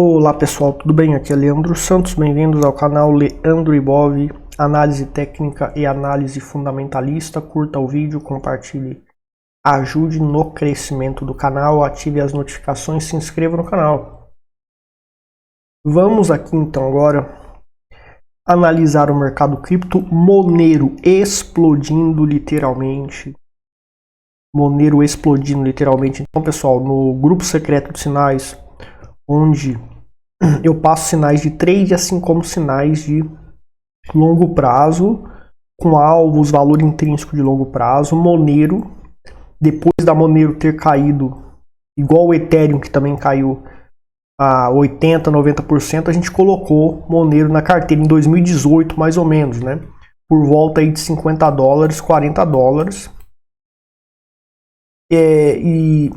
Olá pessoal, tudo bem? Aqui é Leandro Santos, bem-vindos ao canal Leandro Ibov, análise técnica e análise fundamentalista. Curta o vídeo, compartilhe, ajude no crescimento do canal, ative as notificações, se inscreva no canal. Vamos aqui então agora analisar o mercado cripto. Monero explodindo literalmente. Monero explodindo literalmente. Então pessoal, no grupo secreto de sinais, onde eu passo sinais de trade, assim como sinais de longo prazo, com alvos, valor intrínseco de longo prazo. Monero, depois da Monero ter caído, igual o Ethereum, que também caiu a 80%, 90%, a gente colocou Monero na carteira em 2018, mais ou menos, né? Por volta aí de $50, $40. E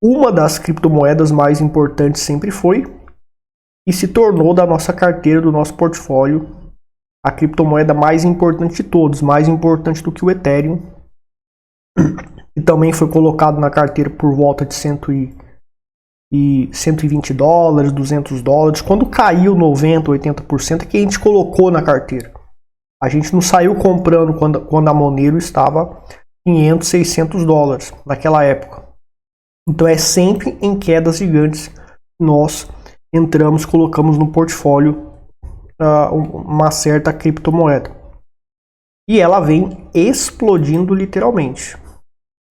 uma das criptomoedas mais importantes sempre foi e se tornou da nossa carteira, do nosso portfólio, a criptomoeda mais importante de todos, mais importante do que o Ethereum. E também foi colocado na carteira por volta de $120, $200. Quando caiu 90%, 80% é que a gente colocou na carteira. A gente não saiu comprando quando a Monero estava $500, $600 naquela época. Então é sempre em quedas gigantes nós entramos, colocamos no portfólio uma certa criptomoeda. E ela vem explodindo literalmente.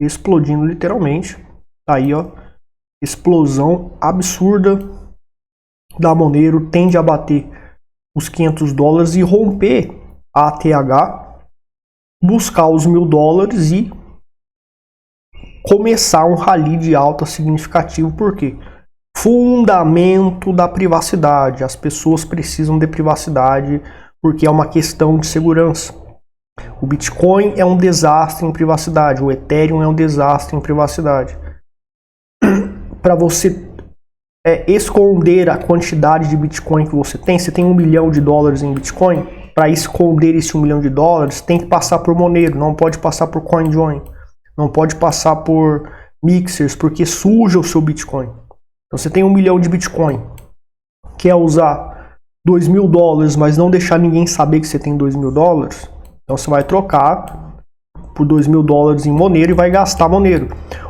Explodindo literalmente. Tá aí, ó. Explosão absurda da Monero. Tende a bater os $500 e romper a ATH. Buscar os $1.000 e começar um rally de alta significativo. Por quê? Fundamento da privacidade. As pessoas precisam de privacidade porque é uma questão de segurança. O Bitcoin é um desastre em privacidade. O Ethereum é um desastre em privacidade. Para você esconder a quantidade de Bitcoin que você tem $1 milhão em Bitcoin. Para esconder esse $1 milhão, tem que passar por Monero. Não pode passar por CoinJoin. Não pode passar por mixers, porque suja o seu Bitcoin. Então você tem $1 milhão de Bitcoin, quer usar $2.000, mas não deixar ninguém saber que você tem $2.000, então você vai trocar por $2.000 em Monero e vai gastar Monero.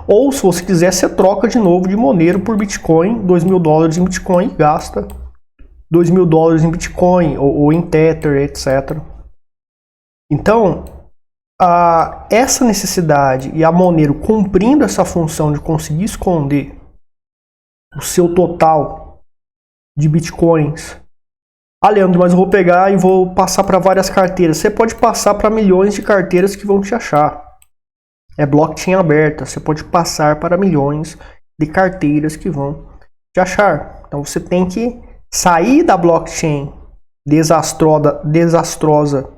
Ou se você quiser, você troca de novo de Monero por Bitcoin, $2.000 em Bitcoin e gasta $2.000 em Bitcoin ou em Tether, etc. Então, essa necessidade e a Monero cumprindo essa função de conseguir esconder o seu total de Bitcoins. Leandro, mas eu vou pegar e vou passar para várias carteiras. Você pode passar para milhões de carteiras que vão te achar. É blockchain aberta. Você pode passar para milhões de carteiras que vão te achar. Então você tem que sair da blockchain desastrosa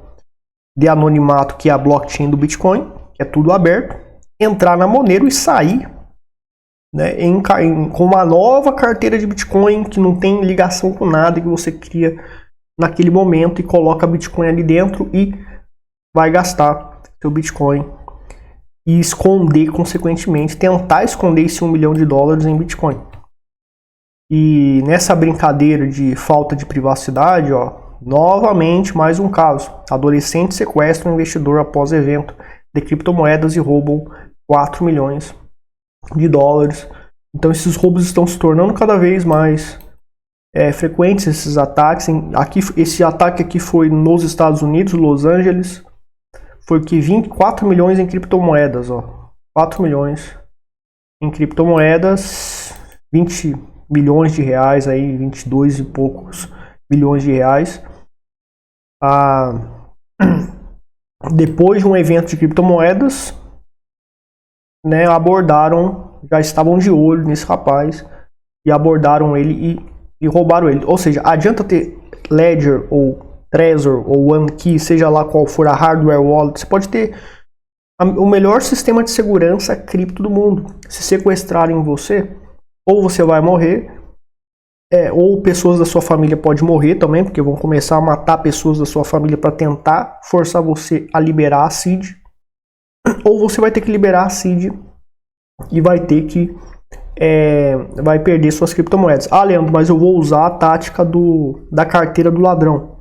de anonimato, que é a blockchain do Bitcoin, que é tudo aberto, entrar na Monero e sair, né, com uma nova carteira de Bitcoin que não tem ligação com nada, que você cria naquele momento e coloca Bitcoin ali dentro e vai gastar seu Bitcoin e esconder, consequentemente, tentar esconder esse $1 milhão em Bitcoin. E nessa brincadeira de falta de privacidade, ó, novamente mais um caso. Adolescente sequestra um investidor após evento de criptomoedas e roubam $4 milhões. Então esses roubos estão se tornando cada vez mais frequentes, esses ataques. Esse ataque aqui foi nos Estados Unidos, Los Angeles. Foi que 24 milhões em criptomoedas, ó. 4 milhões em criptomoedas, 20 milhões de reais aí, 22 e poucos milhões de reais. Depois de um evento de criptomoedas, né, já estavam de olho nesse rapaz e abordaram ele e roubaram ele. Ou seja, adianta ter Ledger ou Trezor ou OneKey, seja lá qual for a hardware wallet, você pode ter o melhor sistema de segurança cripto do mundo. Se sequestrarem você, ou você vai morrer, ou pessoas da sua família podem morrer também, porque vão começar a matar pessoas da sua família para tentar forçar você a liberar a seed, ou você vai ter que liberar a seed e vai ter que vai perder suas criptomoedas. Ah, Leandro, mas eu vou usar a tática da carteira do ladrão.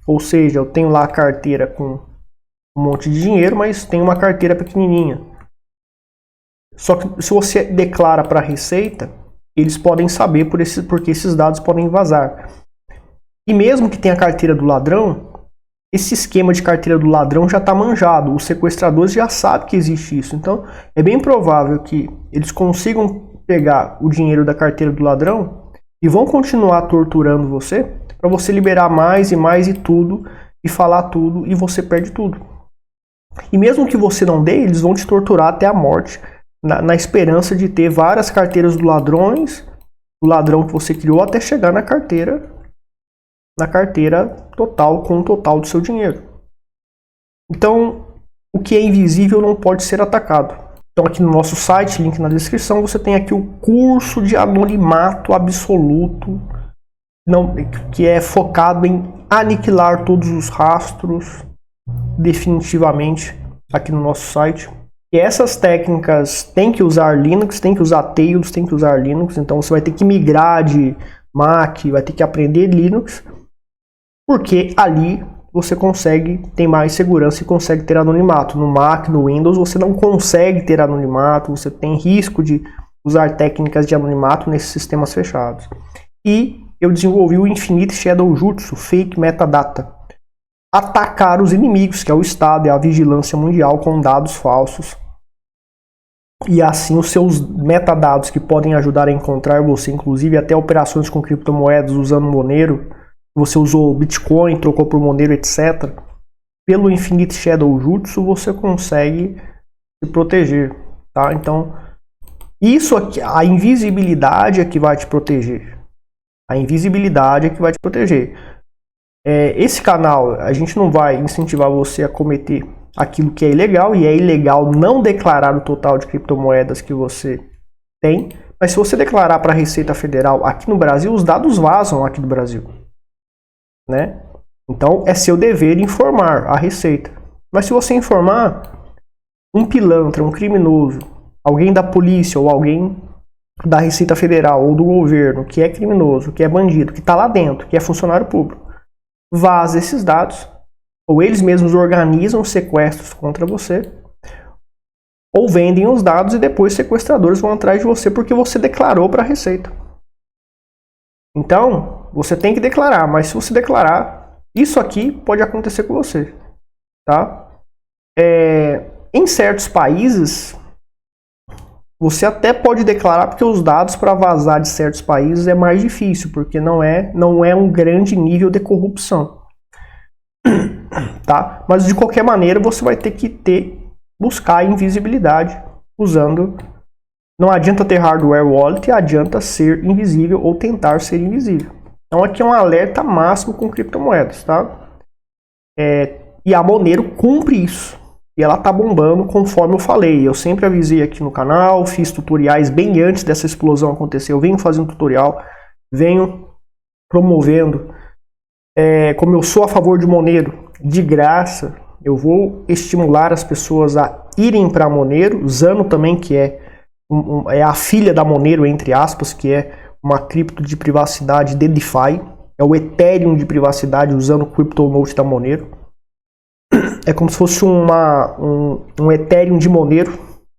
Ou seja, eu tenho lá a carteira com um monte de dinheiro, mas tem uma carteira pequenininha. Só que se você declara para a Receita, eles podem saber porque esses dados podem vazar. E mesmo que tenha a carteira do ladrão, esse esquema de carteira do ladrão já está manjado. Os sequestradores já sabem que existe isso. Então, é bem provável que eles consigam pegar o dinheiro da carteira do ladrão e vão continuar torturando você para você liberar mais e mais e tudo, e falar tudo, e você perde tudo. E mesmo que você não dê, eles vão te torturar até a morte, na esperança de ter várias carteiras do ladrão que você criou, até chegar na carteira total, com o total do seu dinheiro. Então, o que é invisível não pode ser atacado. Então aqui no nosso site, link na descrição, você tem aqui o curso de anonimato absoluto, que é focado em aniquilar todos os rastros definitivamente aqui no nosso site. E essas técnicas tem que usar Linux, tem que usar Tails, tem que usar Linux, então você vai ter que migrar de Mac, vai ter que aprender Linux, porque ali você tem mais segurança e consegue ter anonimato. No Mac, no Windows, você não consegue ter anonimato, você tem risco de usar técnicas de anonimato nesses sistemas fechados. E eu desenvolvi o Infinite Shadow Jutsu, Fake Metadata. Atacar os inimigos, que é o Estado e a vigilância mundial, com dados falsos. E assim os seus metadados que podem ajudar a encontrar você, inclusive até operações com criptomoedas usando Monero, você usou Bitcoin, trocou por Monero, etc. Pelo Infinite Shadow Jutsu você consegue se proteger, tá? Então, isso aqui, a invisibilidade é que vai te proteger. A invisibilidade é que vai te proteger. Esse canal, a gente não vai incentivar você a cometer aquilo que é ilegal, e é ilegal não declarar o total de criptomoedas que você tem, mas se você declarar para a Receita Federal aqui no Brasil, os dados vazam aqui do Brasil, né? Então é seu dever informar a Receita. Mas se você informar um pilantra, um criminoso, alguém da polícia ou alguém da Receita Federal ou do governo que é criminoso, que é bandido, que está lá dentro, que é funcionário público, vaza esses dados, ou eles mesmos organizam sequestros contra você, ou vendem os dados e depois sequestradores vão atrás de você porque você declarou para a Receita. Então, você tem que declarar, mas se você declarar, isso aqui pode acontecer com você, tá? Em certos países, você até pode declarar, porque os dados para vazar de certos países é mais difícil, porque não é um grande nível de corrupção, tá? Mas de qualquer maneira você vai ter que buscar a invisibilidade usando. Não adianta ter hardware wallet, adianta ser invisível ou tentar ser invisível. Então aqui é um alerta máximo com criptomoedas, tá? E a Monero cumpre isso. E ela tá bombando conforme eu falei. Eu sempre avisei aqui no canal, fiz tutoriais bem antes dessa explosão acontecer. Eu venho fazendo tutorial, venho promovendo. Como eu sou a favor de Monero, de graça, eu vou estimular as pessoas a irem para Monero. Zano também, que é a filha da Monero, entre aspas, que é uma cripto de privacidade de DeFi. É o Ethereum de privacidade usando o CryptoNote da Monero. É como se fosse um Ethereum de Monero,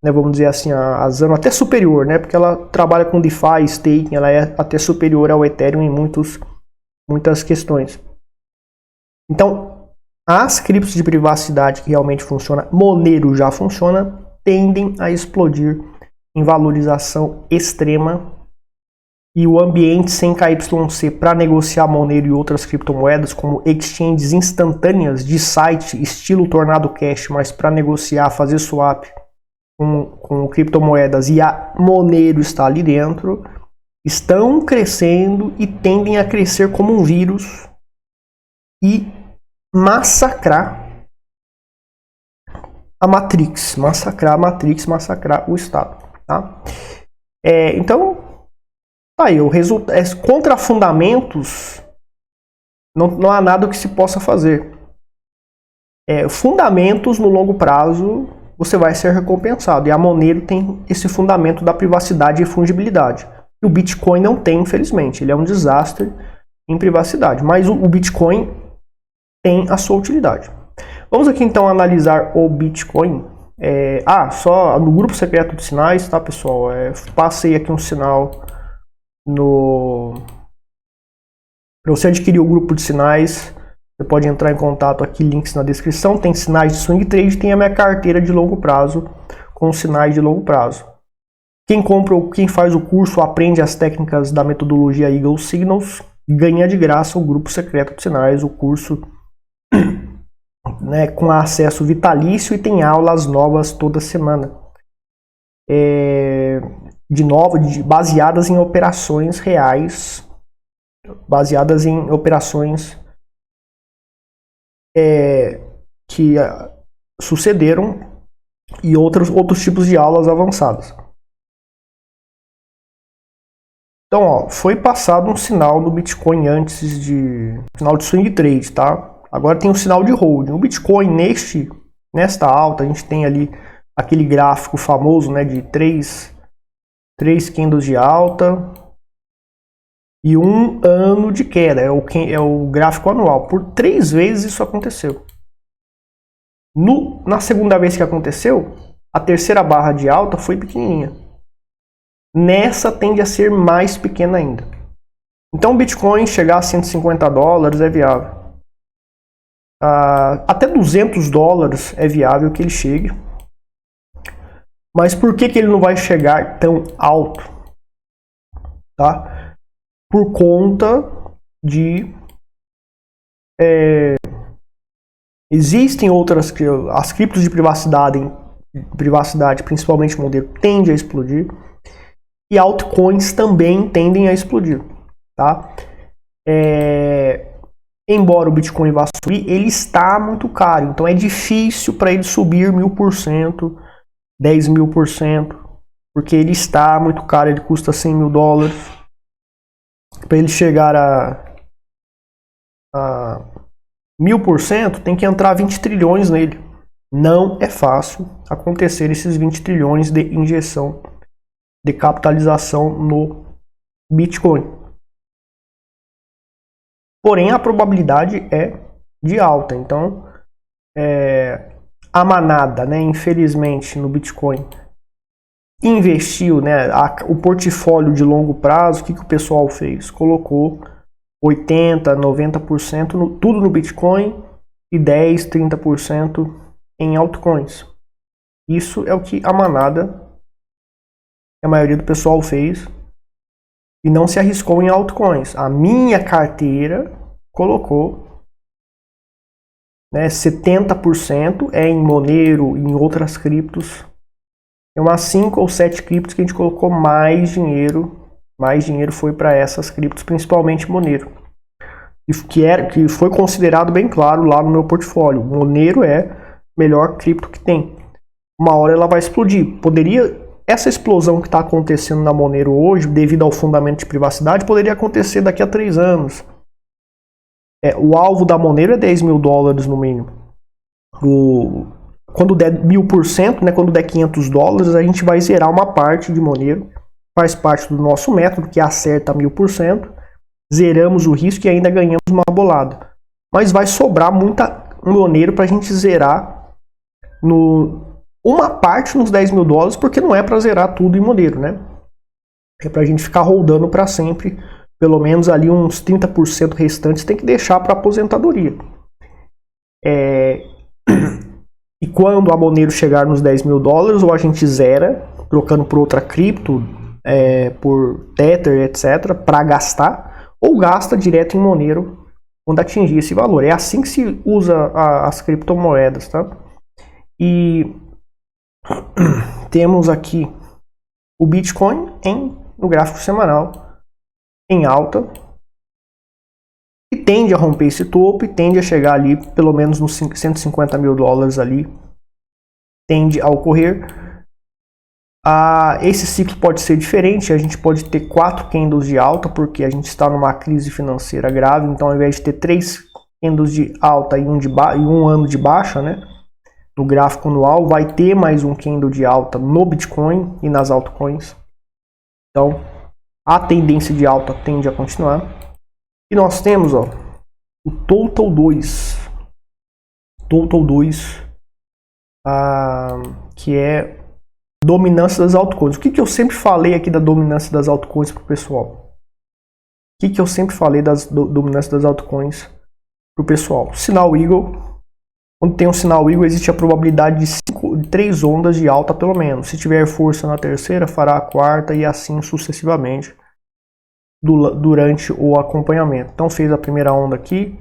né, vamos dizer assim, a Zano até superior, né, porque ela trabalha com DeFi, staking, ela é até superior ao Ethereum em muitas questões. Então, as criptos de privacidade que realmente funcionam, Monero já funciona, tendem a explodir em valorização extrema, e o ambiente sem KYC para negociar Monero e outras criptomoedas, como exchanges instantâneas de site estilo Tornado Cash, mas para negociar, fazer swap com criptomoedas, e a Monero está ali dentro, estão crescendo e tendem a crescer como um vírus e massacrar a Matrix, massacrar o Estado, tá? Então, aí, contra fundamentos, não há nada que se possa fazer. Fundamentos no longo prazo você vai ser recompensado. E a Monero tem esse fundamento da privacidade e fungibilidade. E o Bitcoin não tem, infelizmente. Ele é um desastre em privacidade. Mas o Bitcoin tem a sua utilidade. Vamos aqui então analisar o Bitcoin. Só no grupo secreto de sinais, tá, pessoal? Passei aqui um sinal para você adquirir o grupo de sinais. Você pode entrar em contato aqui, links na descrição. Tem sinais de swing trade, tem a minha carteira de longo prazo com sinais de longo prazo. Quem faz o curso, aprende as técnicas da metodologia Eagle Signals, ganha de graça o grupo secreto de sinais, o curso, né, com acesso vitalício, e tem aulas novas toda semana. Baseadas em operações reais, baseadas em operações que sucederam, e outros tipos de aulas avançadas. Então, ó, foi passado um sinal do Bitcoin antes de sinal de swing trade, tá? Agora tem um sinal de holding. O Bitcoin nesta alta, a gente tem ali aquele gráfico famoso, né, de três candles de alta e um ano de queda. É o gráfico anual. Por 3 vezes isso aconteceu. Na segunda vez que aconteceu, a terceira barra de alta foi pequenininha. Nessa tende a ser mais pequena ainda. Então o Bitcoin chegar a $150 é viável. Até $200 é viável que ele chegue. Mas por que ele não vai chegar tão alto? Tá? Por conta de... existem outras... As criptos de privacidade, principalmente Monero, tende a explodir. E altcoins também tendem a explodir, tá? Embora o Bitcoin vá subir, ele está muito caro. Então é difícil para ele subir 1000%, 10.000%, porque ele está muito caro, ele custa $100 mil. Para ele chegar a 1000%, tem que entrar 20 trilhões nele. Não é fácil acontecer esses 20 trilhões de injeção de capitalização no Bitcoin. Porém, a probabilidade é de alta. Então, a manada, né, infelizmente, no Bitcoin, investiu, né, o portfólio de longo prazo. O que o pessoal fez? Colocou 80%, 90% tudo no Bitcoin e 10%, 30% em altcoins. Isso é o que a manada, a maioria do pessoal fez, e não se arriscou em altcoins. A minha carteira colocou, né, 70% em Monero e em outras criptos. Tem umas 5 ou 7 criptos que a gente colocou mais dinheiro. Mais dinheiro foi para essas criptos, principalmente Monero. Que foi considerado bem claro lá no meu portfólio. Monero é a melhor cripto que tem. Uma hora ela vai explodir. Essa explosão que está acontecendo na Monero hoje, devido ao fundamento de privacidade, poderia acontecer daqui a 3 anos. O alvo da Monero é $10 mil no mínimo. Quando der 1000%, né, quando der $500, a gente vai zerar uma parte de Monero. Faz parte do nosso método, que acerta 1000%. Zeramos o risco e ainda ganhamos uma bolada. Mas vai sobrar muita Monero para a gente zerar uma parte nos $10 mil, porque não é para zerar tudo em Monero, né? É para a gente ficar rodando para sempre. Pelo menos ali uns 30% restantes tem que deixar para aposentadoria. E quando a Monero chegar nos $10 mil, ou a gente zera, trocando por outra cripto, por Tether, etc., para gastar, ou gasta direto em Monero quando atingir esse valor. É assim que se usa as criptomoedas, tá? E temos aqui o Bitcoin no gráfico semanal em alta, e tende a romper esse topo e tende a chegar ali pelo menos nos $150 mil ali, tende a ocorrer. Esse ciclo pode ser diferente, a gente pode ter 4 candles de alta, porque a gente está numa crise financeira grave. Então, ao invés de ter 3 candles de alta e um ano de baixa, né, no gráfico anual, vai ter mais um candle de alta no Bitcoin e nas altcoins. Então, a tendência de alta tende a continuar. E nós temos, ó, o Total 2. Total 2, que é dominância das altcoins. O que eu sempre falei aqui da dominância das altcoins para o pessoal? O que eu sempre falei das dominância das altcoins para o pessoal? Sinal Eagle. Quando tem um sinal Eagle, existe a probabilidade de 3 ondas de alta pelo menos. Se tiver força na terceira, fará a quarta e assim sucessivamente durante o acompanhamento. Então fez a primeira onda aqui,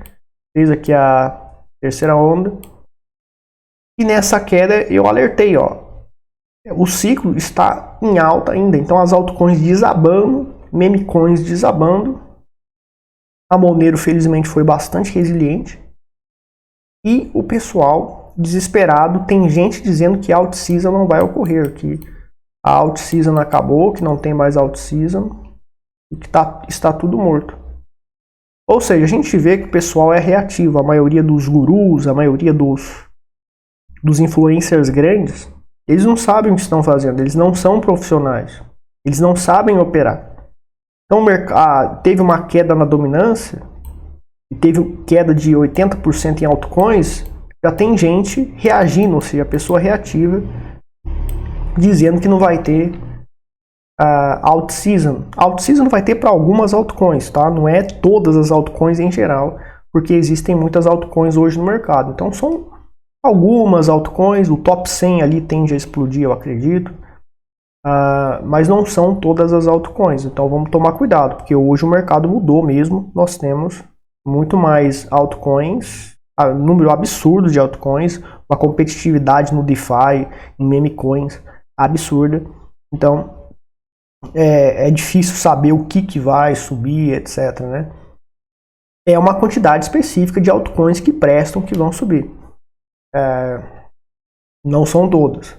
fez aqui a terceira onda. E nessa queda eu alertei, ó. O ciclo está em alta ainda. Então as altcoins desabando, meme coins desabando. A Monero felizmente foi bastante resiliente. E o pessoal desesperado, tem gente dizendo que a alt-season não vai ocorrer, que a alt-season acabou, que não tem mais alt-season e que está tudo morto. Ou seja, a gente vê que o pessoal é reativo, a maioria dos gurus, a maioria dos influencers grandes, eles não sabem o que estão fazendo, eles não são profissionais, eles não sabem operar. Então teve uma queda na dominância, e teve queda de 80% em altcoins, já tem gente reagindo, ou seja, a pessoa reativa, dizendo que não vai ter alt-season. Alt-season vai ter para algumas altcoins, tá? Não é todas as altcoins em geral, porque existem muitas altcoins hoje no mercado. Então são algumas altcoins, o top 100 ali tende a explodir, eu acredito. Mas não são todas as altcoins, então vamos tomar cuidado, porque hoje o mercado mudou mesmo, nós temos muito mais altcoins, número absurdo de altcoins, uma competitividade no DeFi, em meme coins, absurda. Então, é difícil saber o que vai subir, etc, né? É uma quantidade específica de altcoins que prestam, que vão subir. Não são todas.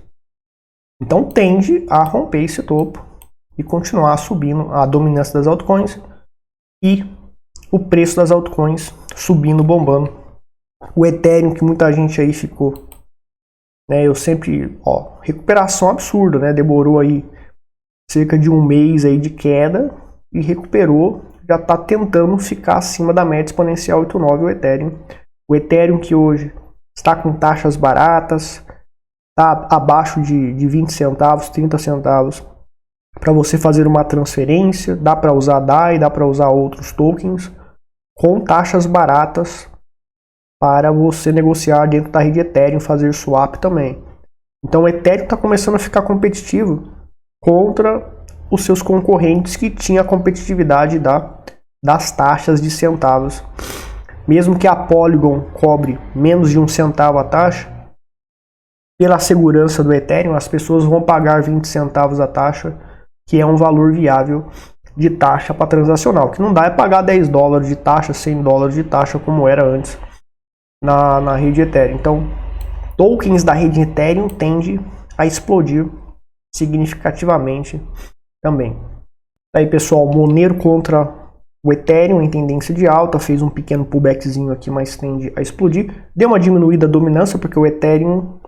Então, tende a romper esse topo e continuar subindo a dominância das altcoins e o preço das altcoins subindo, bombando. O Ethereum, que muita gente aí ficou, né, eu sempre, ó, recuperação absurda, né, demorou aí cerca de um mês aí de queda e recuperou, já está tentando ficar acima da média exponencial 8,9 o Ethereum. O Ethereum que hoje está com taxas baratas, está abaixo de 20 centavos, 30 centavos, para você fazer uma transferência, dá para usar DAI, dá para usar outros tokens, com taxas baratas para você negociar dentro da rede Ethereum, fazer swap também. Então o Ethereum está começando a ficar competitivo contra os seus concorrentes que tinha a competitividade das taxas de centavos. Mesmo que a Polygon cobre menos de 1 centavo a taxa, pela segurança do Ethereum, as pessoas vão pagar 20 centavos a taxa, que é um valor viável de taxa para transacional. O que não dá é pagar 10 dólares de taxa, 100 dólares de taxa, como era antes na rede Ethereum. Então, tokens da rede Ethereum tendem a explodir significativamente também. Aí, pessoal, Monero contra o Ethereum em tendência de alta, fez um pequeno pullbackzinho aqui, mas tende a explodir. Deu uma diminuída a dominância, porque o Ethereum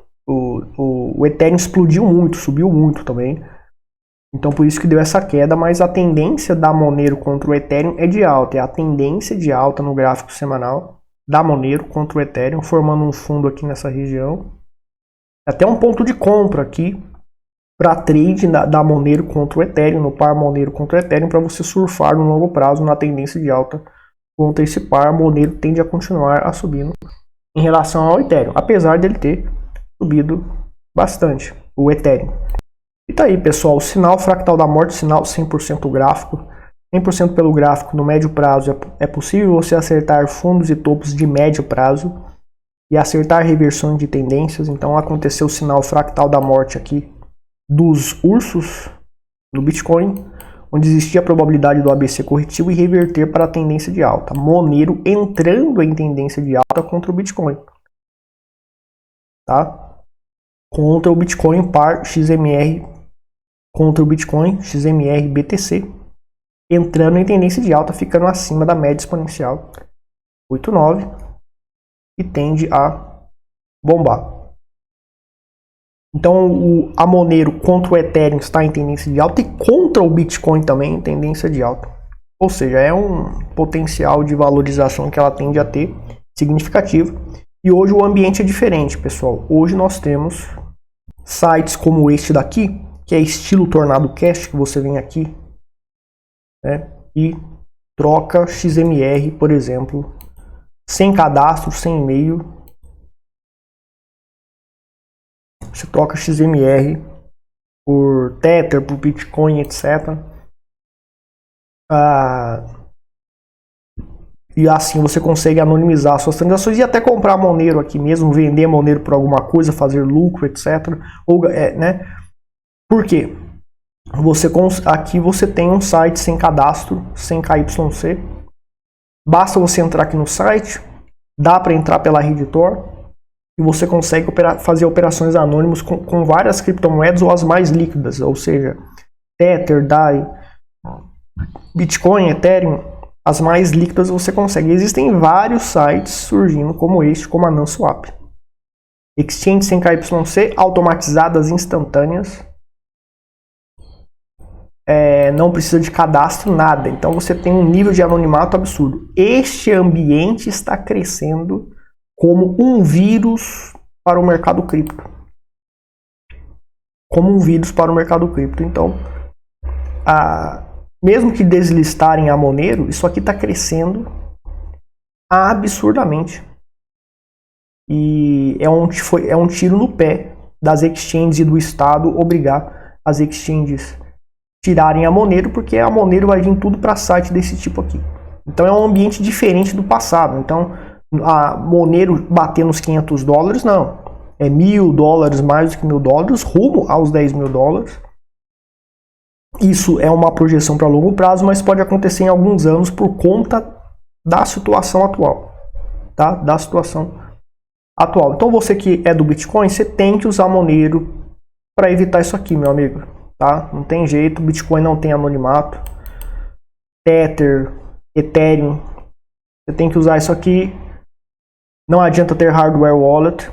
explodiu muito, subiu muito também. Então por isso que deu essa queda, mas a tendência da Monero contra o Ethereum é de alta. É a tendência de alta no gráfico semanal da Monero contra o Ethereum, formando um fundo aqui nessa região. Até um ponto de compra aqui para trade da Monero contra o Ethereum, no par Monero contra o Ethereum, para você surfar no longo prazo na tendência de alta contra esse par. Monero tende a continuar a subindo em relação ao Ethereum, apesar dele ter subido bastante, o Ethereum. E tá aí, pessoal, o sinal fractal da morte, sinal 100% gráfico. 100% pelo gráfico no médio prazo é possível você acertar fundos e topos de médio prazo e acertar reversões de tendências. Então aconteceu o sinal fractal da morte aqui dos ursos no Bitcoin, onde existia a probabilidade do ABC corretivo e reverter para a tendência de alta. Monero entrando em tendência de alta contra o Bitcoin. Tá? Contra o Bitcoin par XMR, contra o Bitcoin XMR BTC, entrando em tendência de alta, ficando acima da média exponencial 8,9 e tende a bombar. Então a Monero contra o Ethereum está em tendência de alta e contra o Bitcoin também em tendência de alta. Ou seja, é um potencial de valorização que ela tende a ter significativo. E hoje o ambiente é diferente, pessoal. Hoje nós temos sites como este daqui, que é estilo Tornado Cash, que você vem aqui, né, e troca XMR, por exemplo, sem cadastro, sem e-mail. Você troca XMR por Tether, por Bitcoin, etc. E assim você consegue anonimizar suas transações e até comprar Monero aqui mesmo, vender Monero por alguma coisa, fazer lucro, etc. Ou, né? Por quê? Aqui você tem um site sem cadastro, sem KYC. Basta você entrar aqui no site, dá para entrar pela rede Tor e você consegue fazer operações anônimas com várias criptomoedas ou as mais líquidas, ou seja, Tether, DAI, Bitcoin, Ethereum. As mais líquidas você consegue. Existem vários sites surgindo como este, como a NanSwap. Exchange sem KYC, automatizadas, instantâneas. Não precisa de cadastro, nada. Então você tem um nível de anonimato absurdo. Este ambiente está crescendo como um vírus para o mercado cripto. Como um vírus para o mercado cripto. Então, mesmo que deslistarem a Monero, isso aqui está crescendo absurdamente. E é um tiro no pé das exchanges e do Estado obrigar as exchanges tirarem a Monero, porque a Monero vai vir tudo para site desse tipo aqui. Então é um ambiente diferente do passado. Então a Monero bater nos $500, não. É $1.000, mais do que $1.000, rumo aos $10.000. Isso é uma projeção para longo prazo, mas pode acontecer em alguns anos por conta da situação atual. Tá? Da situação atual. Então você que é do Bitcoin, você tem que usar Monero para evitar isso aqui, meu amigo. Tá? Não tem jeito, Bitcoin não tem anonimato. Tether, Ethereum, você tem que usar isso aqui. Não adianta ter hardware wallet.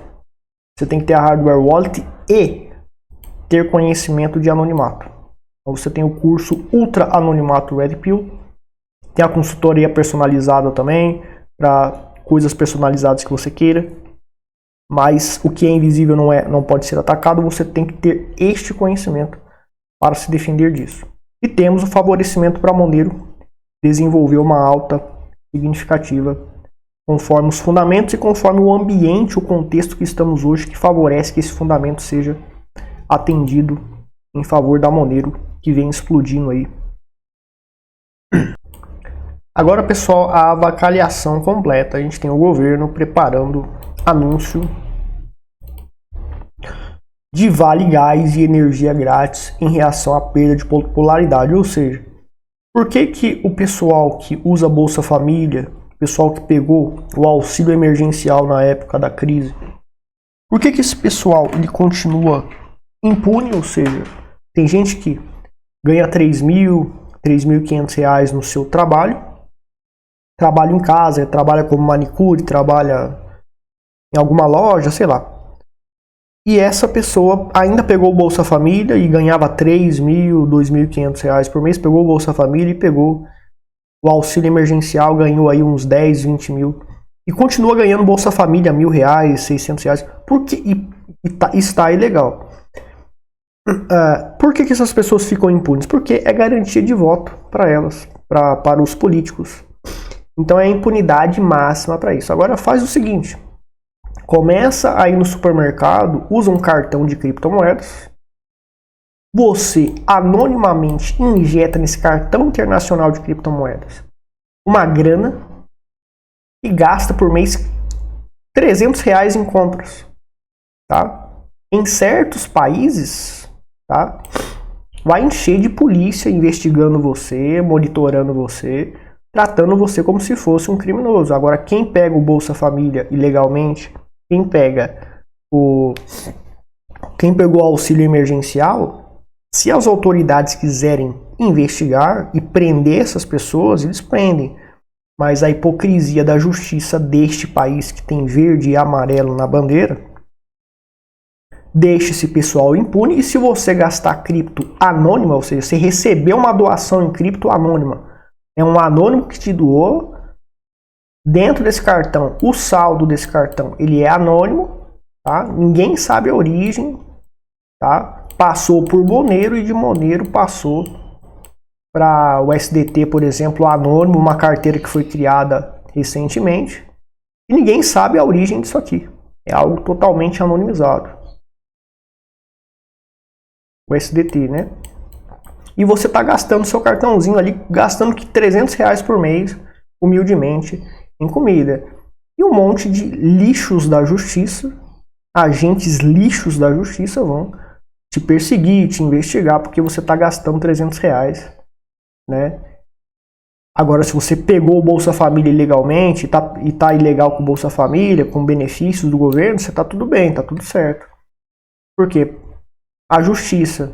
Você tem que ter a hardware wallet e ter conhecimento de anonimato. Então você tem o curso Ultra Anonimato Red Pill. Tem a consultoria personalizada também, para coisas personalizadas que você queira. Mas o que é invisível não pode ser atacado. Você tem que ter este conhecimento para se defender disso. E temos o favorecimento para Monero desenvolver uma alta significativa conforme os fundamentos e conforme o ambiente, o contexto que estamos hoje, que favorece que esse fundamento seja atendido em favor da Monero, que vem explodindo aí. Agora, pessoal, a avacalhação completa. A gente tem o governo preparando anúncio de vale gás e energia grátis em reação à perda de popularidade. Ou seja, por que o pessoal que usa Bolsa Família, o pessoal que pegou o auxílio emergencial na época da crise, por que esse pessoal ele continua impune? Ou seja, tem gente que ganha R$3.000, R$3.500 no seu trabalho em casa, trabalha como manicure, trabalha em alguma loja, sei lá. E essa pessoa ainda pegou o Bolsa Família e ganhava R$3.000, R$2.500 por mês, pegou o Bolsa Família e pegou o auxílio emergencial, ganhou aí uns 10, 20 mil. E continua ganhando Bolsa Família, R$1.000, R$600. Porque está ilegal. Por que essas pessoas ficam impunes? Porque é garantia de voto para elas, para os políticos. Então é impunidade máxima para isso. Agora faz o seguinte. Começa aí no supermercado, usa um cartão de criptomoedas. Você anonimamente injeta nesse cartão internacional de criptomoedas uma grana e gasta por mês R$300 em compras. Tá? Em certos países, tá? Vai encher de polícia investigando você, monitorando você, tratando você como se fosse um criminoso. Agora, quem pega o Bolsa Família ilegalmente, quem pegou o auxílio emergencial, se as autoridades quiserem investigar e prender essas pessoas, eles prendem. Mas a hipocrisia da justiça deste país, que tem verde e amarelo na bandeira, deixe esse pessoal impune, e se você gastar cripto anônima, ou seja, você recebeu uma doação em cripto anônima, é um anônimo que te doou, dentro desse cartão, o saldo desse cartão, ele é anônimo, tá? Ninguém sabe a origem, tá? Passou por Monero e de Monero passou para o USDT, por exemplo, anônimo, uma carteira que foi criada recentemente, e ninguém sabe a origem disso aqui. É algo totalmente anonimizado. O USDT, né? E você está gastando seu cartãozinho ali, gastando que R$300 por mês, humildemente, em comida. E um monte de lixos da justiça, agentes lixos da justiça vão te perseguir, te investigar, porque você está gastando R$300, né? Agora, se você pegou o Bolsa Família ilegalmente e tá ilegal com o Bolsa Família, com benefícios do governo, você tá tudo bem, tá tudo certo. Por quê? A justiça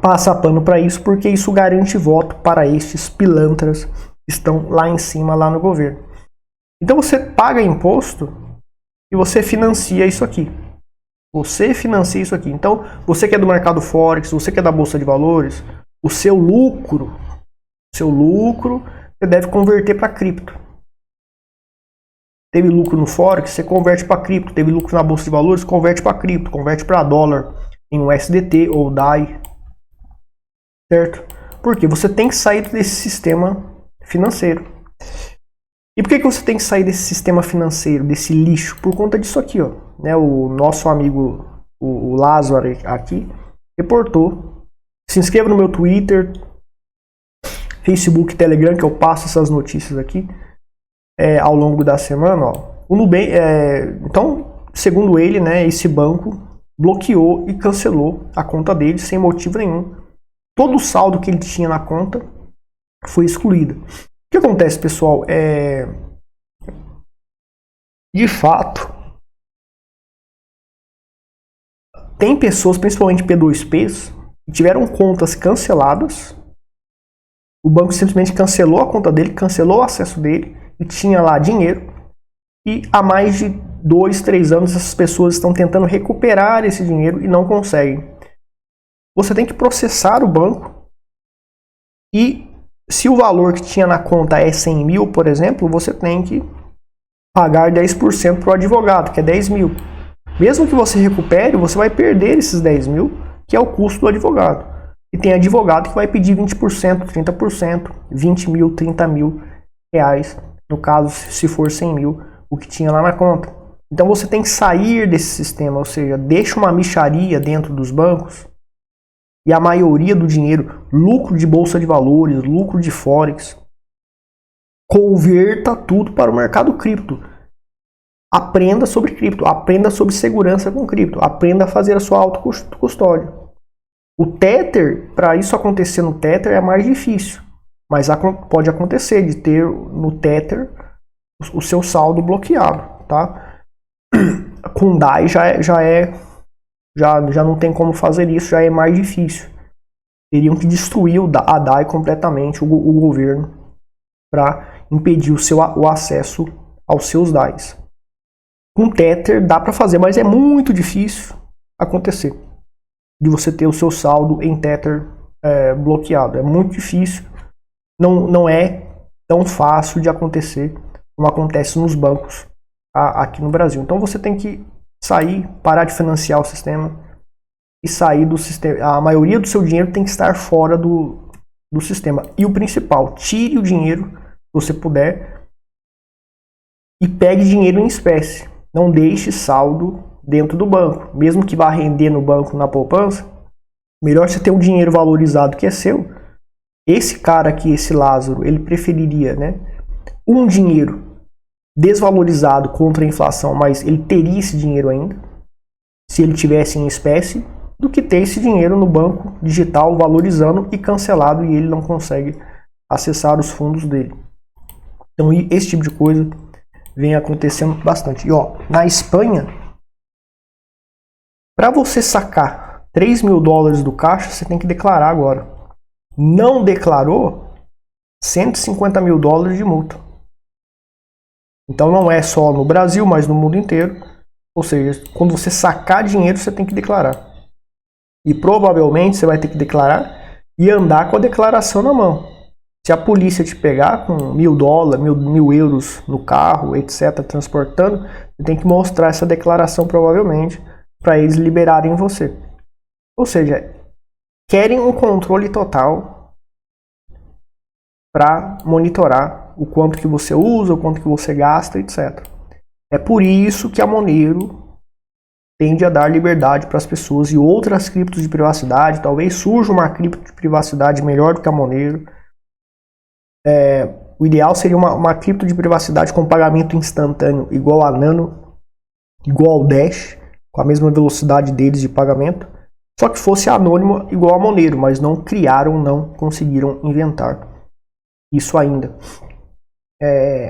passa pano para isso, porque isso garante voto para estes pilantras que estão lá em cima, lá no governo. Então você paga imposto e você financia isso aqui. Você financia isso aqui. Então, você que é do mercado Forex, você que é da Bolsa de Valores, o seu lucro você deve converter para cripto. Teve lucro no Forex, você converte para cripto. Teve lucro na Bolsa de Valores, converte para cripto, converte para dólar em USDT ou DAI. Certo? Porque você tem que sair desse sistema financeiro. E por que você tem que sair desse sistema financeiro, desse lixo? Por conta disso aqui, ó. Né, o nosso amigo, o Lázaro aqui, reportou. Se inscreva no meu Twitter, Facebook, Telegram, que eu passo essas notícias aqui ao longo da semana. Ó. O Nubank, então, segundo ele, né, esse banco bloqueou e cancelou a conta dele sem motivo nenhum. Todo o saldo que ele tinha na conta foi excluído. O que acontece, pessoal? De fato, tem pessoas, principalmente P2Ps, que tiveram contas canceladas. O banco simplesmente cancelou a conta dele, cancelou o acesso dele e tinha lá dinheiro. E há mais de 2, 3 anos essas pessoas estão tentando recuperar esse dinheiro e não conseguem. Você tem que processar o banco e se o valor que tinha na conta é 100 mil, por exemplo, você tem que pagar 10% para o advogado, que é 10 mil. Mesmo que você recupere, você vai perder esses 10 mil, que é o custo do advogado. E tem advogado que vai pedir 20%, 30%, 20 mil, 30 mil reais, no caso, se for 100 mil, o que tinha lá na conta. Então você tem que sair desse sistema, ou seja, deixa uma mixaria dentro dos bancos e a maioria do dinheiro, lucro de bolsa de valores, lucro de Forex, converta tudo para o mercado cripto. Aprenda sobre cripto, aprenda sobre segurança com cripto, aprenda a fazer a sua autocustódia. O Tether, para isso acontecer no Tether é mais difícil, mas pode acontecer de ter no Tether o seu saldo bloqueado, tá? Com DAI já não tem como fazer isso, já é mais difícil. Teriam que destruir a DAI completamente, o governo, para impedir o acesso aos seus DAIs. Com Tether dá para fazer, mas é muito difícil acontecer de você ter o seu saldo em Tether bloqueado. É muito difícil, não é tão fácil de acontecer como acontece nos bancos aqui no Brasil. Então você tem que sair, parar de financiar o sistema e sair do sistema. A maioria do seu dinheiro tem que estar fora do sistema. E o principal, tire o dinheiro, se você puder, e pegue dinheiro em espécie. Não deixe saldo dentro do banco. Mesmo que vá render no banco na poupança, melhor você ter um dinheiro valorizado que é seu. Esse cara aqui, esse Lázaro, ele preferiria, né, um dinheiro desvalorizado contra a inflação, mas ele teria esse dinheiro ainda, se ele tivesse em espécie, do que ter esse dinheiro no banco digital valorizando e cancelado e ele não consegue acessar os fundos dele. Então esse tipo de coisa vem acontecendo bastante. E ó, na Espanha, para você sacar 3 mil dólares do caixa, você tem que declarar agora. Não declarou, 150 mil dólares de multa. Então não é só no Brasil, mas no mundo inteiro. Ou seja, quando você sacar dinheiro, você tem que declarar. E provavelmente você vai ter que declarar e andar com a declaração na mão. Se a polícia te pegar com $1.000, mil euros no carro, etc., transportando, você tem que mostrar essa declaração provavelmente para eles liberarem você. Ou seja, querem um controle total para monitorar o quanto que você usa, o quanto que você gasta, etc. É por isso que a Monero tende a dar liberdade para as pessoas e outras criptos de privacidade. Talvez surja uma cripto de privacidade melhor do que a Monero. O ideal seria uma cripto de privacidade com pagamento instantâneo igual a Nano, igual ao Dash, com a mesma velocidade deles de pagamento, só que fosse anônimo igual a Monero, mas não criaram, não conseguiram inventar isso ainda.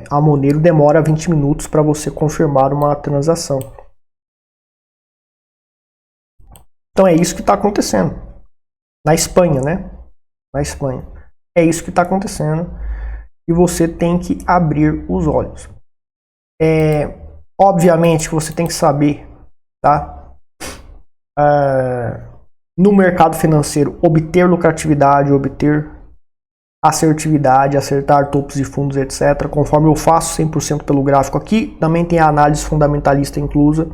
A Monero demora 20 minutos para você confirmar uma transação. Então é isso que está acontecendo. Na Espanha, né? Na Espanha. É isso que está acontecendo. E você tem que abrir os olhos. Obviamente que você tem que saber, tá? No mercado financeiro, obter lucratividade, obter assertividade, acertar topos de fundos, etc. Conforme eu faço 100% pelo gráfico aqui, também tem a análise fundamentalista inclusa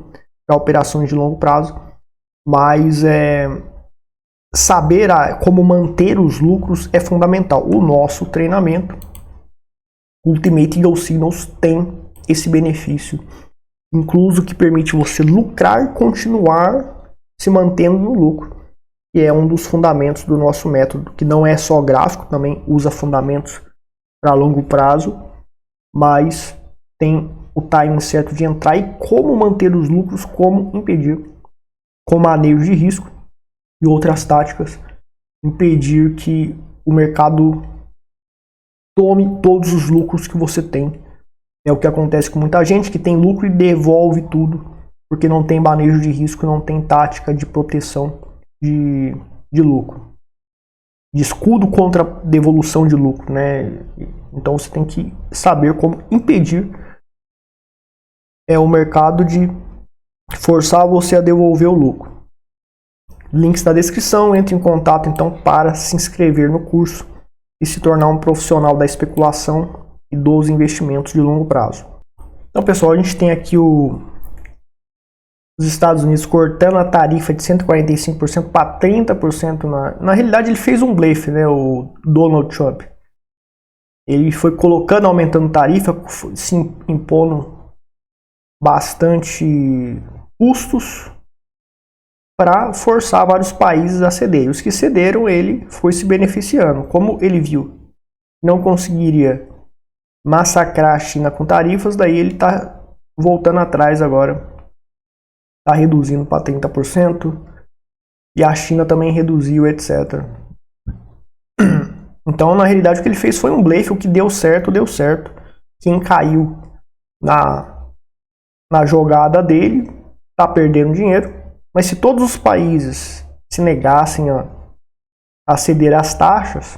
para operações de longo prazo. Mas saber como manter os lucros é fundamental. O nosso treinamento Ultimate Eagle Signals tem esse benefício incluso que permite você lucrar e continuar se mantendo no lucro. E é um dos fundamentos do nosso método, que não é só gráfico, também usa fundamentos para longo prazo, mas tem o timing certo de entrar e como manter os lucros, como impedir, com manejo de risco e outras táticas, impedir que o mercado tome todos os lucros que você tem. É o que acontece com muita gente que tem lucro e devolve tudo, porque não tem manejo de risco, não tem tática de proteção de lucro, de escudo contra devolução de lucro, né? Então você tem que saber como impedir o mercado de forçar você a devolver o lucro. Links na descrição, entre em contato então para se inscrever no curso e se tornar um profissional da especulação e dos investimentos de longo prazo. Então pessoal, a gente tem aqui os Estados Unidos cortando a tarifa de 145% para 30%. Na realidade ele fez um blefe, né, o Donald Trump. Ele foi colocando, aumentando tarifa, se impondo bastante custos para forçar vários países a ceder. Os que cederam, ele foi se beneficiando. Como ele viu não conseguiria massacrar a China com tarifas, daí ele está voltando atrás agora. Está reduzindo para 30%. E a China também reduziu, etc. Então, na realidade, o que ele fez foi um blefe. O que deu certo, deu certo. Quem caiu na jogada dele está perdendo dinheiro. Mas se todos os países se negassem a ceder às taxas,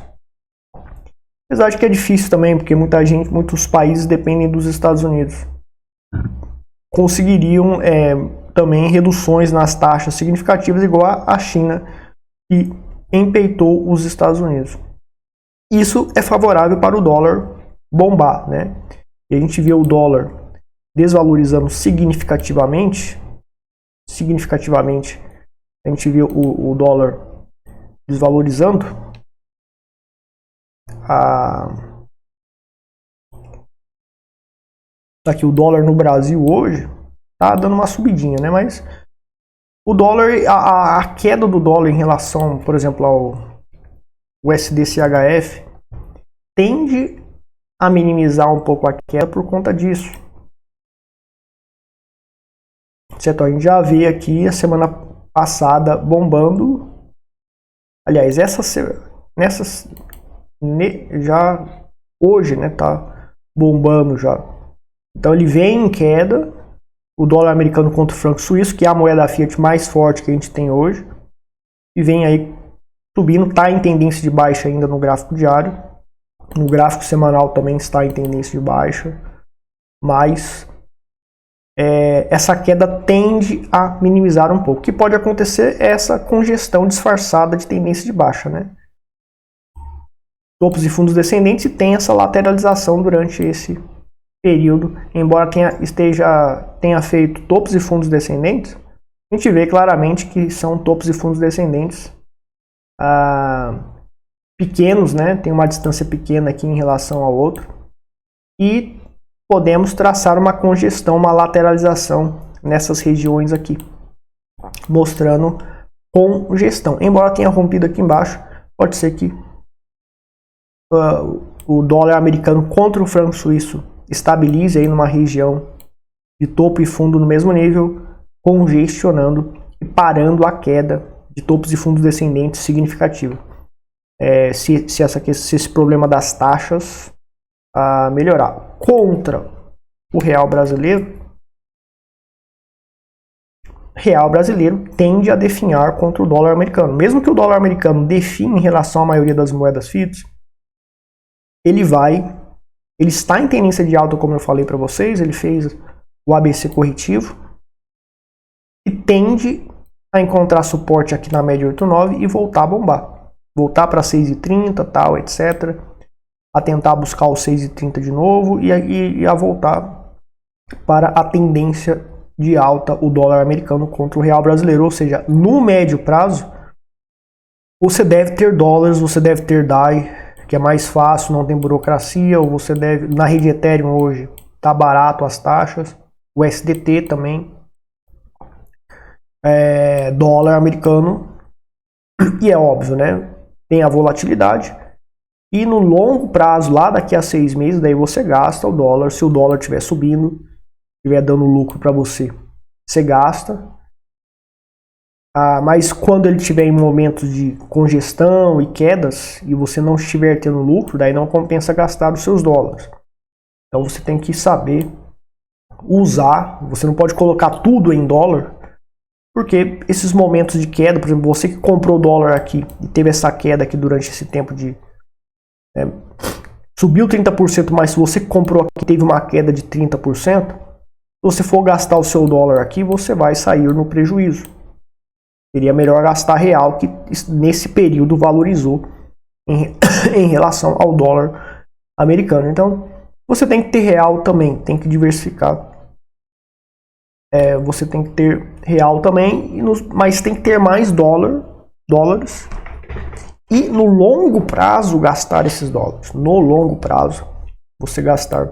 apesar de que é difícil também, porque muitos países dependem dos Estados Unidos, conseguiriam também reduções nas taxas significativas, igual a China, que empeitou os Estados Unidos. Isso é favorável para o dólar bombar, né? E a gente vê o dólar desvalorizando significativamente, a gente vê o dólar desvalorizando. Aqui o dólar no Brasil hoje tá dando uma subidinha, né? Mas o dólar, a queda do dólar em relação, por exemplo, ao USD-CHF tende a minimizar um pouco a queda por conta disso. Certo? A gente já vê aqui a semana passada bombando. Aliás, já hoje, né, tá bombando já. Então ele vem em queda, o dólar americano contra o franco suíço, que é a moeda fiat mais forte que a gente tem hoje, e vem aí subindo, está em tendência de baixa ainda no gráfico diário, no gráfico semanal também está em tendência de baixa, mas essa queda tende a minimizar um pouco. O que pode acontecer é essa congestão disfarçada de tendência de baixa, né? Topos e fundos descendentes, e tem essa lateralização durante esse período. Embora tenha feito topos e fundos descendentes, a gente vê claramente que são topos e fundos descendentes pequenos, né? Tem uma distância pequena aqui em relação ao outro, e podemos traçar uma congestão, uma lateralização nessas regiões aqui, mostrando congestão. Embora tenha rompido aqui embaixo, pode ser que o dólar americano contra o franco suíço estabilize aí numa região de topo e fundo no mesmo nível, congestionando e parando a queda de topos e fundos descendentes significativa. Se esse problema das taxas melhorar. Contra o real brasileiro tende a definhar contra o dólar americano. Mesmo que o dólar americano define em relação à maioria das moedas fiat, ele está em tendência de alta, como eu falei para vocês, ele fez o ABC corretivo e tende a encontrar suporte aqui na média 8,9 e voltar a bombar. Voltar para 6,30, tal, etc. A tentar buscar o 6,30 de novo e a voltar para a tendência de alta, o dólar americano contra o real brasileiro. Ou seja, no médio prazo, você deve ter dólares, você deve ter DAI, que é mais fácil, não tem burocracia, ou você deve, na rede Ethereum hoje, tá barato as taxas, o SDT também, dólar americano, e é óbvio, né, tem a volatilidade, e no longo prazo, lá daqui a 6 meses, daí você gasta o dólar, se o dólar estiver subindo, estiver dando lucro para você, você gasta. Mas quando ele estiver em momentos de congestão e quedas, e você não estiver tendo lucro, daí não compensa gastar os seus dólares. Então você tem que saber usar, você não pode colocar tudo em dólar, porque esses momentos de queda, por exemplo, você que comprou dólar aqui e teve essa queda aqui durante esse tempo de... subiu 30%, mas se você comprou aqui e teve uma queda de 30%, se você for gastar o seu dólar aqui, você vai sair no prejuízo. Seria melhor gastar real, que nesse período valorizou em relação ao dólar americano. Então, você tem que ter real também, tem que diversificar. Você tem que ter real também, mas tem que ter mais dólares. E no longo prazo, gastar esses dólares. No longo prazo, você gastar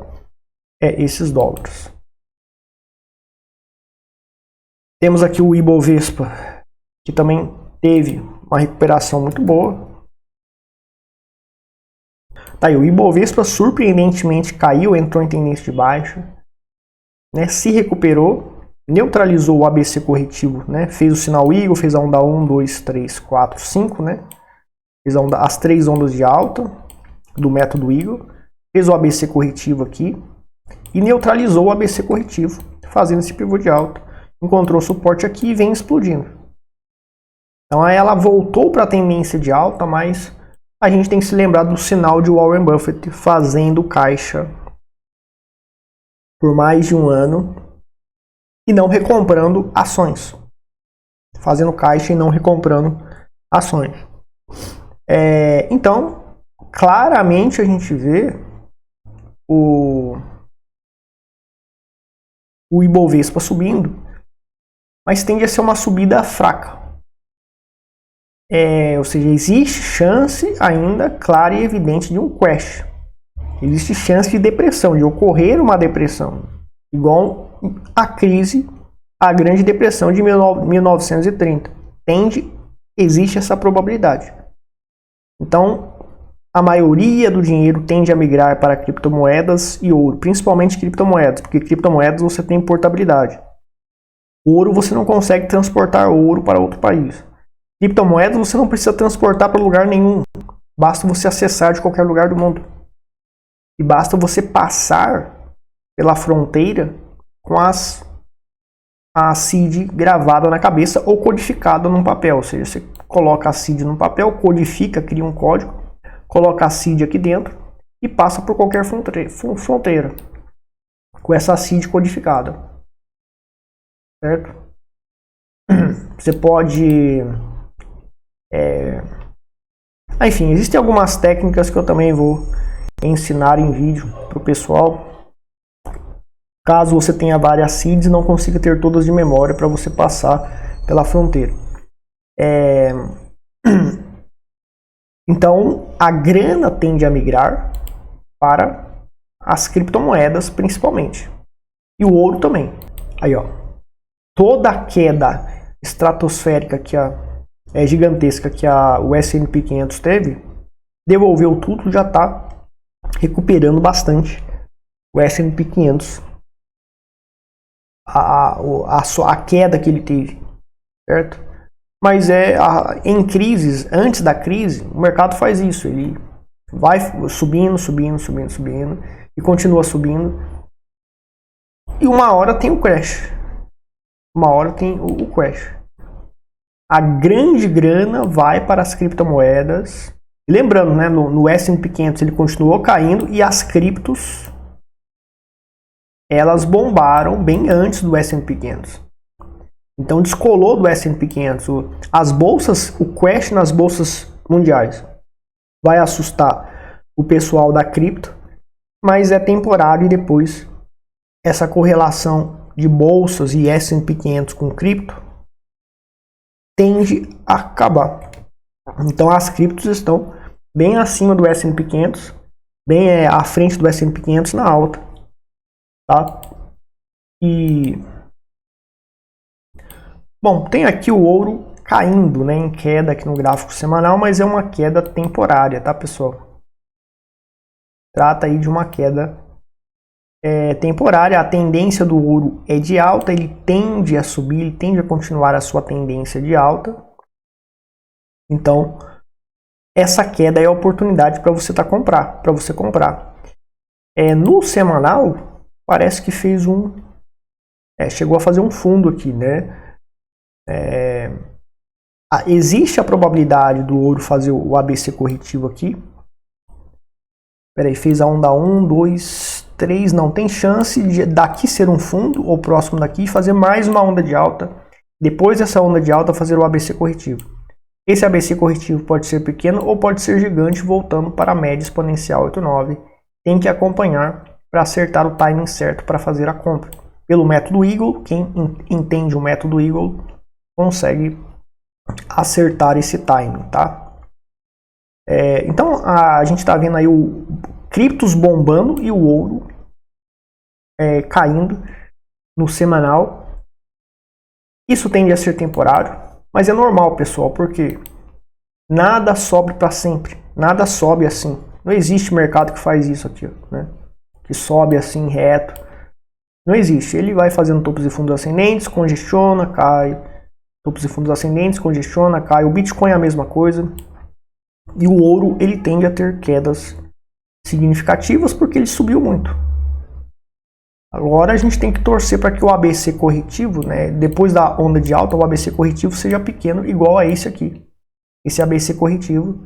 esses dólares. Temos aqui o Ibovespa, que também teve uma recuperação muito boa. Tá aí, o Ibovespa surpreendentemente caiu, entrou em tendência de baixa, né, se recuperou, neutralizou o ABC corretivo, né, fez o sinal Eagle, fez a onda 1, 2, 3, 4, 5, né, fez as 3 ondas de alta do método Eagle, fez o ABC corretivo aqui e neutralizou o ABC corretivo, fazendo esse pivô de alta. Encontrou suporte aqui e vem explodindo. Então aí ela voltou para a tendência de alta, mas a gente tem que se lembrar do sinal de Warren Buffett fazendo caixa por mais de um ano e não recomprando ações. Fazendo caixa e não recomprando ações. Então, claramente a gente vê o Ibovespa subindo, mas tende a ser uma subida fraca. Ou seja, existe chance ainda clara e evidente de um crash. Existe chance de depressão, de ocorrer uma depressão. Igual a crise, a Grande Depressão de 1930. Existe essa probabilidade. Então, a maioria do dinheiro tende a migrar para criptomoedas e ouro. Principalmente criptomoedas, porque criptomoedas você tem portabilidade. Ouro você não consegue transportar ouro para outro país. Criptomoedas você não precisa transportar para lugar nenhum. Basta você acessar de qualquer lugar do mundo. E basta você passar pela fronteira com a seed gravada na cabeça ou codificada num papel. Ou seja, você coloca a seed num papel, codifica, cria um código, coloca a seed aqui dentro e passa por qualquer fronteira com essa seed codificada. certo? Você pode... Enfim, existem algumas técnicas que eu também vou ensinar em vídeo para o pessoal. Caso você tenha várias seeds e não consiga ter todas de memória para você passar pela fronteira. Então, a grana tende a migrar para as criptomoedas principalmente. E o ouro também. Aí, ó. Toda a queda estratosférica gigantesca que o S&P 500 teve, devolveu tudo, já está recuperando bastante o S&P 500. A queda que ele teve, certo? Mas em crises, antes da crise, o mercado faz isso, ele vai subindo e continua subindo. E uma hora tem o crash. Uma hora tem o crash. A grande grana vai para as criptomoedas. E lembrando, né, no S&P 500 ele continuou caindo e as criptos elas bombaram bem antes do S&P 500. Então descolou do S&P 500. As bolsas, o crash nas bolsas mundiais vai assustar o pessoal da cripto, mas é temporário e depois essa correlação de bolsas e S&P 500 com cripto tende a acabar. Então as criptos estão bem acima do S&P 500, bem à frente do S&P 500 na alta, tá? E bom, tem aqui o ouro caindo, né, em queda aqui no gráfico semanal, mas é uma queda temporária, tá, pessoal? Trata aí de uma queda temporária. A tendência do ouro é de alta, ele tende a subir, ele tende a continuar a sua tendência de alta. Então, essa queda é a oportunidade para você comprar. No semanal, parece que fez chegou a fazer um fundo aqui, né? Existe a probabilidade do ouro fazer o ABC corretivo aqui. Peraí, fez a onda 1, 2, 3, não tem chance de daqui ser um fundo, ou próximo daqui, fazer mais uma onda de alta. Depois dessa onda de alta, fazer o ABC corretivo. Esse ABC corretivo pode ser pequeno ou pode ser gigante, voltando para a média exponencial 89. Tem que acompanhar para acertar o timing certo para fazer a compra. Pelo método Eagle, quem entende o método Eagle consegue acertar esse timing, tá? Então a gente está vendo aí o criptos bombando e o ouro caindo no semanal. Isso tende a ser temporário, mas é normal, pessoal, porque nada sobe para sempre, nada sobe assim. Não existe mercado que faz isso aqui, né? Que sobe assim reto. Não existe. Ele vai fazendo topos e fundos ascendentes, congestiona, cai. Topos e fundos ascendentes, congestiona, cai. O Bitcoin é a mesma coisa. E o ouro, ele tende a ter quedas significativas porque ele subiu muito. Agora a gente tem que torcer para que o ABC corretivo, né, depois da onda de alta, o ABC corretivo seja pequeno, igual a esse aqui. Esse ABC corretivo,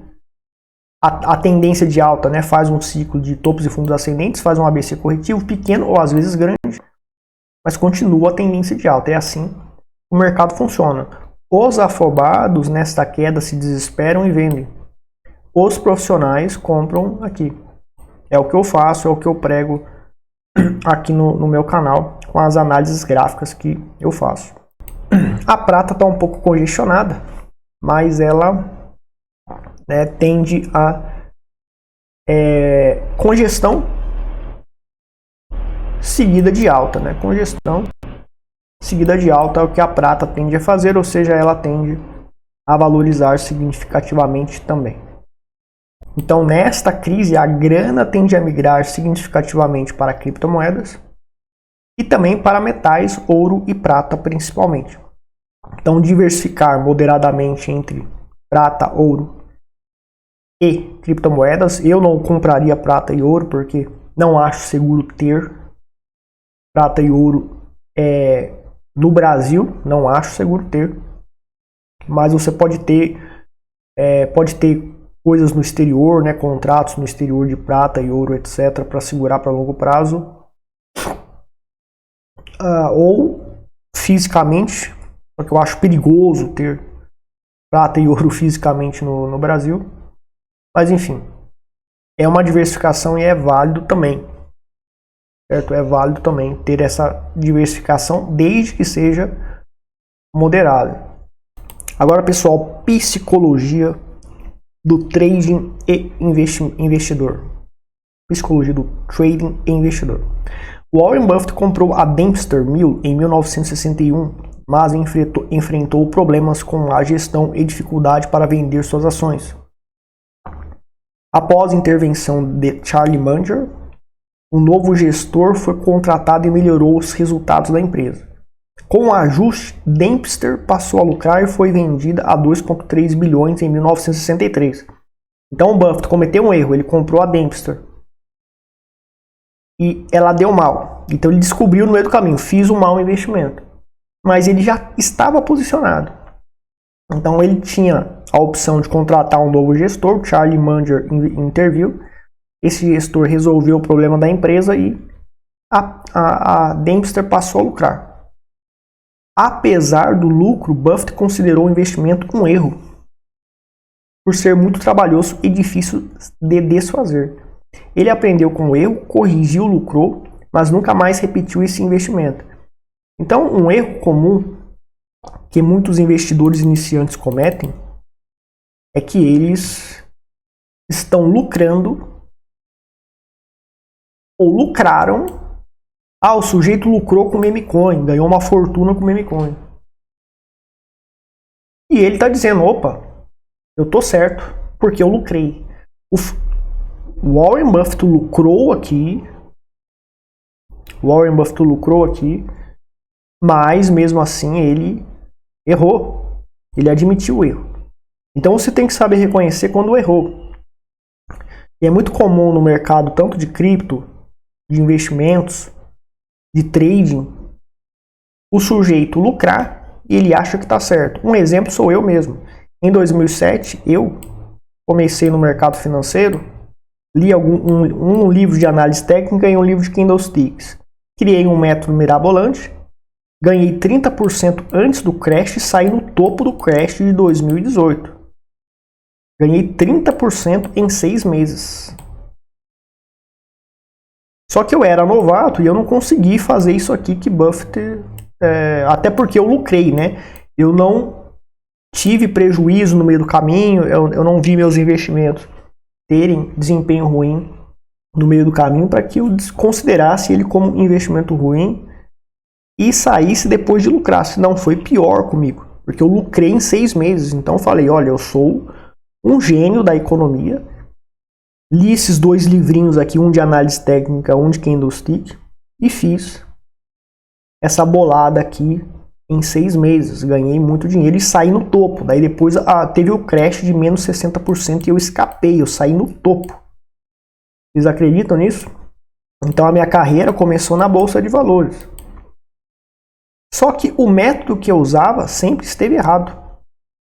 a tendência de alta, né, faz um ciclo de topos e fundos ascendentes, faz um ABC corretivo pequeno ou às vezes grande, mas continua a tendência de alta. É assim que o mercado funciona. Os afobados nesta queda se desesperam e vendem. Os profissionais compram aqui. É o que eu faço, é o que eu prego aqui no meu canal, com as análises gráficas que eu faço. A prata está um pouco congestionada, mas ela tende a congestão seguida de alta, né? Congestão seguida de alta é o que a prata tende a fazer, ou seja, ela tende a valorizar significativamente também. Então, nesta crise, a grana tende a migrar significativamente para criptomoedas e também para metais, ouro e prata principalmente. Então, diversificar moderadamente entre prata, ouro e criptomoedas. Eu não compraria prata e ouro porque não acho seguro ter prata e ouro no Brasil. Não acho seguro ter. Mas você pode ter coisas no exterior, né, contratos no exterior de prata e ouro, etc., para segurar para longo prazo. Ou fisicamente, porque eu acho perigoso ter prata e ouro fisicamente no Brasil. Mas enfim, é uma diversificação e é válido também. Certo? É válido também ter essa diversificação desde que seja moderada. Agora, pessoal, psicologia do trading e investidor. Psicologia do trading e investidor. Warren Buffett comprou a Dempster Mill em 1961, mas enfrentou problemas com a gestão e dificuldade para vender suas ações. Após a intervenção de Charlie Munger, um novo gestor foi contratado e melhorou os resultados da empresa. Com o ajuste, Dempster passou a lucrar e foi vendida a 2,3 bilhões em 1963. Então o Buffett cometeu um erro, ele comprou a Dempster e ela deu mal. Então ele descobriu no meio do caminho, fiz um mau investimento. Mas ele já estava posicionado. Então ele tinha a opção de contratar um novo gestor, Charlie Munger interviu. Esse gestor resolveu o problema da empresa e a Dempster passou a lucrar. Apesar do lucro, Buffett considerou o investimento um erro, por ser muito trabalhoso e difícil de desfazer. Ele aprendeu com o erro, corrigiu, lucrou, mas nunca mais repetiu esse investimento. Então, um erro comum que muitos investidores iniciantes cometem é que eles estão lucrando ou lucraram. O sujeito lucrou com meme coin, ganhou uma fortuna com meme coin. E ele está dizendo, opa, eu tô certo, porque eu lucrei. O Warren Buffett lucrou aqui. Mas mesmo assim ele errou. Ele admitiu o erro. Então você tem que saber reconhecer quando errou. E é muito comum no mercado, tanto de cripto, de investimentos, de trading, o sujeito lucrar e ele acha que está certo. Um exemplo sou eu mesmo. Em 2007, eu comecei no mercado financeiro, li um livro de análise técnica e um livro de candlesticks. Criei um método mirabolante, ganhei 30% antes do crash e saí no topo do crash de 2018. Ganhei 30% em 6 meses. Só que eu era novato e eu não consegui fazer isso aqui que Buffett... até porque eu lucrei, né? Eu não tive prejuízo no meio do caminho, eu não vi meus investimentos terem desempenho ruim no meio do caminho para que eu considerasse ele como investimento ruim e saísse depois de lucrar. Senão foi pior comigo, porque eu lucrei em 6 meses. Então eu falei, olha, eu sou um gênio da economia. Li esses 2 livrinhos aqui, um de análise técnica, um de candlestick, e fiz essa bolada aqui em 6 meses. Ganhei muito dinheiro e saí no topo. Daí depois teve o crash de menos 60% e eu escapei, eu saí no topo. Vocês acreditam nisso? Então a minha carreira começou na Bolsa de Valores. Só que o método que eu usava sempre esteve errado.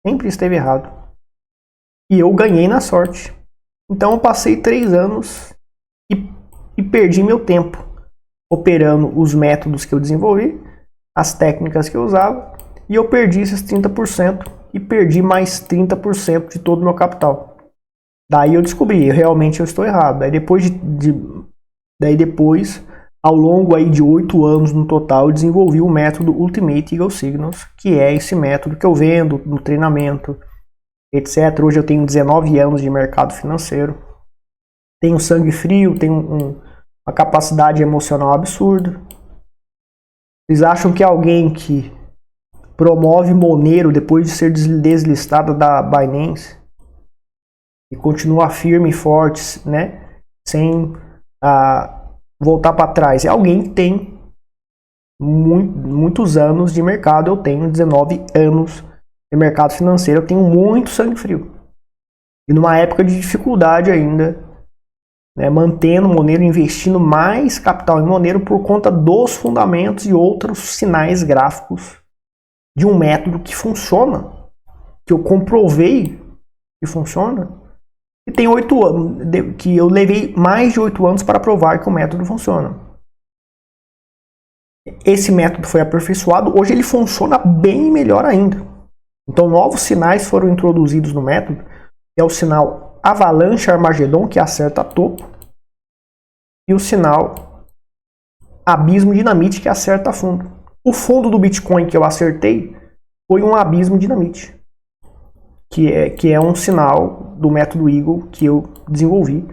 Sempre esteve errado. E eu ganhei na sorte. Então eu passei 3 anos e perdi meu tempo operando os métodos que eu desenvolvi, as técnicas que eu usava, e eu perdi esses 30% e perdi mais 30% de todo o meu capital. Daí eu descobri, realmente eu estou errado. Daí depois, ao longo aí de 8 anos no total, eu desenvolvi o método Ultimate Eagle Signals, que é esse método que eu vendo no treinamento, etc. Hoje eu tenho 19 anos de mercado financeiro, tenho sangue frio, tenho uma capacidade emocional absurda. Vocês acham que alguém que promove Monero depois de ser deslistado da Binance e continua firme e forte, né, sem voltar para trás, é alguém que tem muitos anos de mercado? Eu tenho 19 anos de mercado financeiro, eu tenho muito sangue frio. E numa época de dificuldade ainda, né, mantendo Monero, investindo mais capital em Monero por conta dos fundamentos e outros sinais gráficos de um método que funciona, que eu comprovei que funciona, e tem 8 anos, que eu levei mais de 8 anos para provar que o método funciona. esse método foi aperfeiçoado, hoje ele funciona bem melhor ainda. Então novos sinais foram introduzidos no método, que é o sinal Avalanche Armagedon, que acerta topo, e o sinal Abismo Dinamite, que acerta fundo. O fundo do Bitcoin que eu acertei foi um Abismo Dinamite, que é um sinal do método Eagle que eu desenvolvi.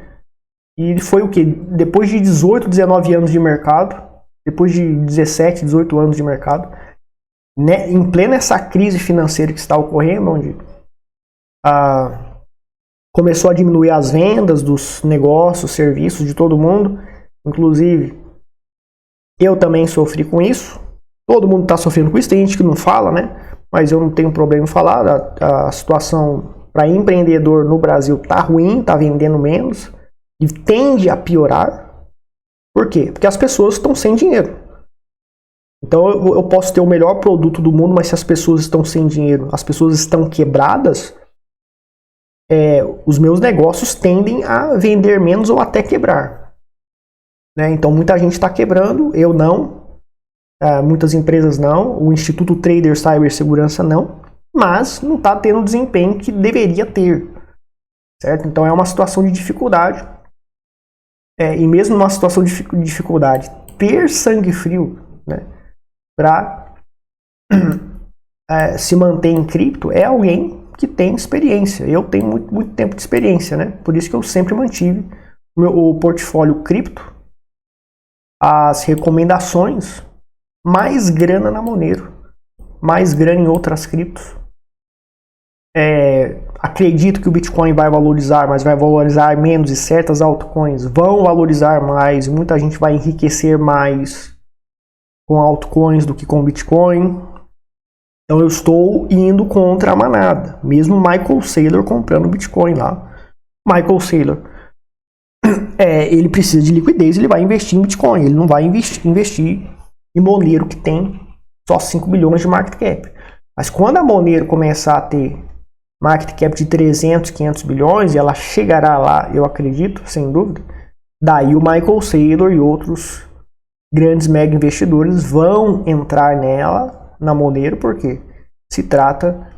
E foi o que? Depois de 18, 19 anos de mercado, depois de 17, 18 anos de mercado, né, em plena essa crise financeira que está ocorrendo, onde começou a diminuir as vendas dos negócios, serviços de todo mundo, inclusive eu também sofri com isso, todo mundo está sofrendo com isso, tem gente que não fala, né? Mas eu não tenho problema em falar, a situação para empreendedor no Brasil está ruim, está vendendo menos, e tende a piorar. Por quê? Porque as pessoas estão sem dinheiro. Então eu posso ter o melhor produto do mundo, mas se as pessoas estão sem dinheiro, as pessoas estão quebradas, os meus negócios tendem a vender menos ou até quebrar. Né? Então muita gente está quebrando, eu não, muitas empresas não, o Instituto Trader Cibersegurança não, mas não está tendo o desempenho que deveria ter. Certo? Então é uma situação de dificuldade. E mesmo numa situação de dificuldade, ter sangue frio, né, para se manter em cripto é alguém que tem experiência. Eu tenho muito tempo de experiência, né? Por isso que eu sempre mantive o portfólio cripto, as recomendações, mais grana na Monero, mais grana em outras criptos. Acredito que o Bitcoin vai valorizar, mas vai valorizar menos, e certas altcoins vão valorizar mais, e muita gente vai enriquecer mais com altcoins do que com Bitcoin. Então eu estou indo contra a manada, mesmo Michael Saylor comprando Bitcoin lá. Michael Saylor, ele precisa de liquidez, ele vai investir em Bitcoin, ele não vai investir em Monero, que tem só 5 bilhões de market cap. Mas quando a Monero começar a ter market cap de 300, 500 bilhões, e ela chegará lá, eu acredito, sem dúvida, daí o Michael Saylor e outros grandes mega investidores vão entrar nela, na Monero, porque se trata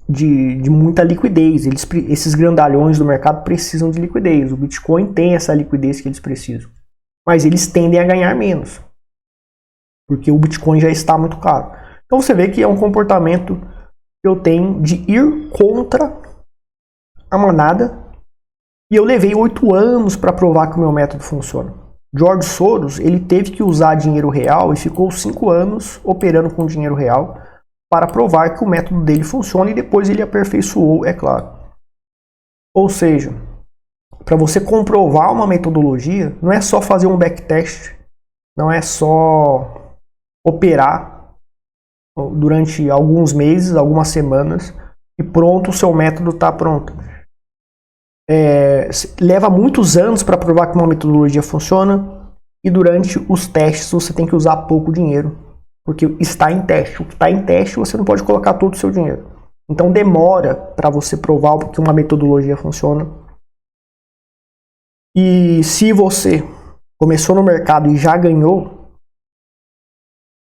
de muita liquidez. Esses grandalhões do mercado precisam de liquidez. O Bitcoin tem essa liquidez que eles precisam, mas eles tendem a ganhar menos, porque o Bitcoin já está muito caro. Então você vê que é um comportamento que eu tenho de ir contra a manada, e eu levei 8 anos para provar que o meu método funciona. George Soros, ele teve que usar dinheiro real e ficou 5 anos operando com dinheiro real para provar que o método dele funciona, e depois ele aperfeiçoou, é claro. Ou seja, para você comprovar uma metodologia, não é só fazer um backtest, não é só operar durante alguns meses, algumas semanas, e pronto, o seu método está pronto. Leva muitos anos para provar que uma metodologia funciona, e durante os testes você tem que usar pouco dinheiro, porque está em teste. O que está em teste você não pode colocar todo o seu dinheiro. Então demora para você provar que uma metodologia funciona. E se você começou no mercado e já ganhou,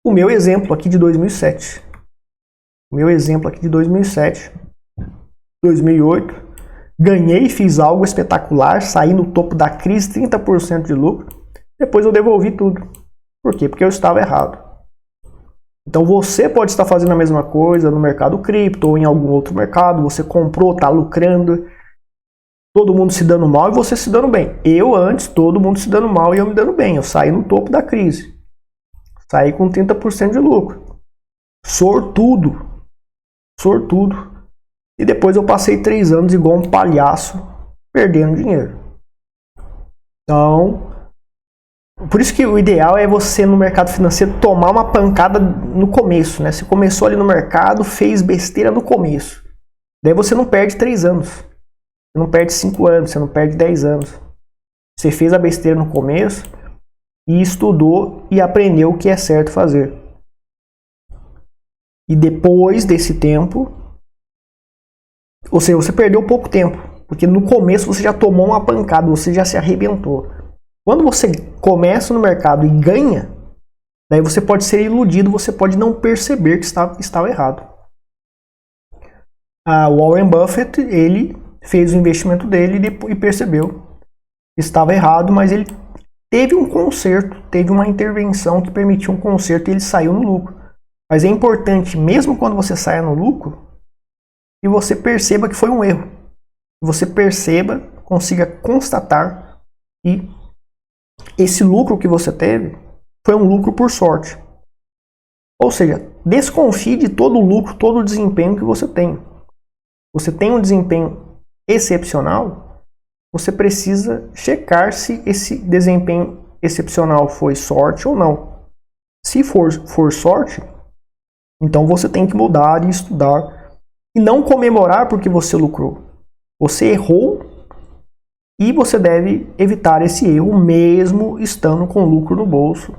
o meu exemplo aqui de 2007. 2008, ganhei, fiz algo espetacular, saí no topo da crise, 30% de lucro. Depois eu devolvi tudo. Por quê? Porque eu estava errado. Então você pode estar fazendo a mesma coisa no mercado cripto ou em algum outro mercado. Você comprou, está lucrando, todo mundo se dando mal e você se dando bem. Eu antes, todo mundo se dando mal e eu me dando bem. Eu saí no topo da crise. Saí com 30% de lucro. Sortudo. E depois eu passei 3 anos igual um palhaço, perdendo dinheiro. Então, por isso que o ideal é você no mercado financeiro tomar uma pancada no começo, né? Você começou ali no mercado, fez besteira no começo. Daí você não perde 3 anos. Você não perde 5 anos, você não perde 10 anos. Você fez a besteira no começo e estudou e aprendeu o que é certo fazer. E depois desse tempo, ou seja, você perdeu pouco tempo, porque no começo você já tomou uma pancada, você já se arrebentou. Quando você começa no mercado e ganha, Daí você pode ser iludido, você pode não perceber que estava errado. O Warren Buffett, ele fez o investimento dele e percebeu que estava errado, mas ele teve um conserto, teve uma intervenção que permitiu um conserto e ele saiu no lucro. Mas é importante, mesmo quando você saia no lucro, que você perceba que foi um erro. Que você perceba, consiga constatar que esse lucro que você teve foi um lucro por sorte. Ou seja, desconfie de todo o lucro, todo o desempenho que você tem. Você tem um desempenho excepcional, você precisa checar se esse desempenho excepcional foi sorte ou não. Se for sorte, então você tem que mudar e estudar e não comemorar porque você lucrou. Você errou e você deve evitar esse erro mesmo estando com lucro no bolso.